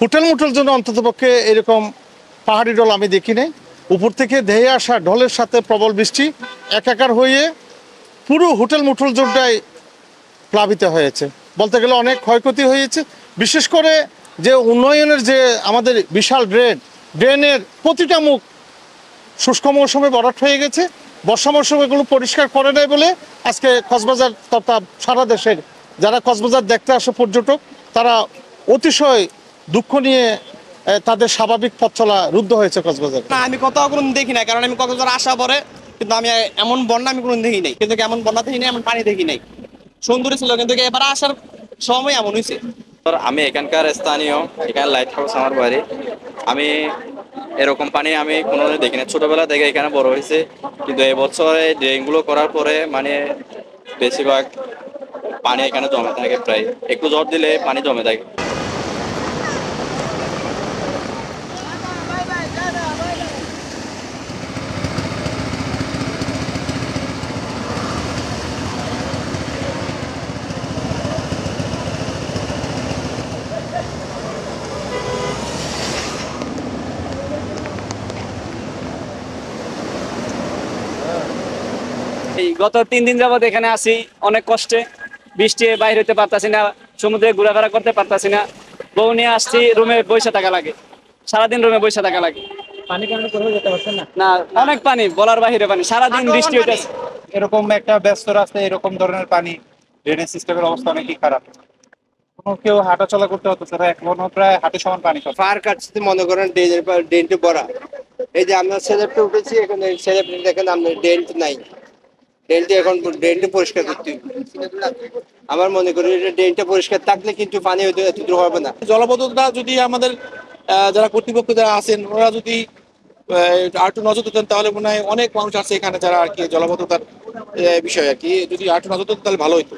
Hotel motel জন্য অন্ততপক্ষে এরকম পাহাড়ি ঢল আমি দেখি নাই। উপর থেকে ধেয়ে আসা ঢলের সাথে প্রবল বৃষ্টি একাকার হয়ে পুরো হোটেল মোটেল জোনটাই প্লাবিত হয়েছে। বলতে গেলে অনেক ক্ষয়ক্ষতি হয়েছে। বিশেষ করে যে উন্নয়নের যে আমাদের বিশাল ড্রেনের প্রতিটা মুখ শুষ্ক মৌসুমে ভরাট হয়ে গেছে। বর্ষা মৌসুমে এগুলো পরিষ্কার করে নেয় বলে আজকে কক্সবাজার তথা সারা দেশের যারা কক্সবাজার দেখতে আসে পর্যটক, তারা অতিশয় দুঃখ নিয়ে তাদের স্বাভাবিক পথ চলা রুদ্ধ হয়েছে কক্সবাজার। না, আমি কোথাও কোনো দেখি না, কারণ আমি কক্সবাজার আসা পরে কিন্তু আমি এমন বন্যা আমি কোনো দেখি নাই, কিন্তু এমন বন্যা দেখি নাই, এমন পানি দেখি নাই। সুন্দর ছিল, কিন্তু এবার আসার সময় এমন হয়েছে। আমি এখানকার স্থানীয়, এখানে লাইট হাউস আমার বাড়ি। আমি এরকম পানি আমি কোনোদিন দেখি না, ছোটবেলা থেকে এখানে বড় হয়েছে। কিন্তু এবছরে ড্রেনগুলো করার পরে মানে বেশিরভাগ পানি এখানে জমে থাকে, প্রায় একটু ঝড় দিলে পানি জমে থাকে। এই গত 3 দিন যাবত এখানে আছি অনেক কষ্টে, বৃষ্টি বাইরে হতে পারতাছি না, সমুদ্রে ঘোরাফেরা করতে পারতাছি না। বউ নিয়ে আসছি, রুমে বসে থাকা লাগে, সারাদিন রুমে বসে থাকা লাগে। পানি কারণে কোথাও যেতে পারছেন না? না, অনেক পানি, বলার বাহিরে পানি, সারাদিন বৃষ্টি হইতেছে। এরকম একটা ব্যস্ত রাস্তায় এরকম ধরনের পানি, ড্রেনেজ সিস্টেমের অবস্থা অনেকই খারাপ। কোনো কেউ হাঁটাচলা করতে হতো তারা এখনো প্রায় হাঁটু সমান পানি পাচ্ছে। পার কাটছে মনে করেন ড্রেনটা ভরা। এই যে আমরা সেলেপটা উঠেছি, এখানে সেলেপটা দেখেন আপনার ড্রেনটা নাই। ড্রেনটা পরিষ্কার করতে হবে। আমার মনে করি ড্রেনটা পরিষ্কার থাকলে কিন্তু পানি হয়তো এত দূর হবে না। জলবদ্ধতা যদি আমাদের যারা কর্তৃপক্ষ যারা আছেন ওরা যদি আর একটু নজর দিতেন, তাহলে মনে হয় অনেক মানুষ আছে এখানে যারা আর কি জলবদ্ধতার বিষয় আর কি, যদি আর একটু নজর দিতেন তাহলে ভালো হতো।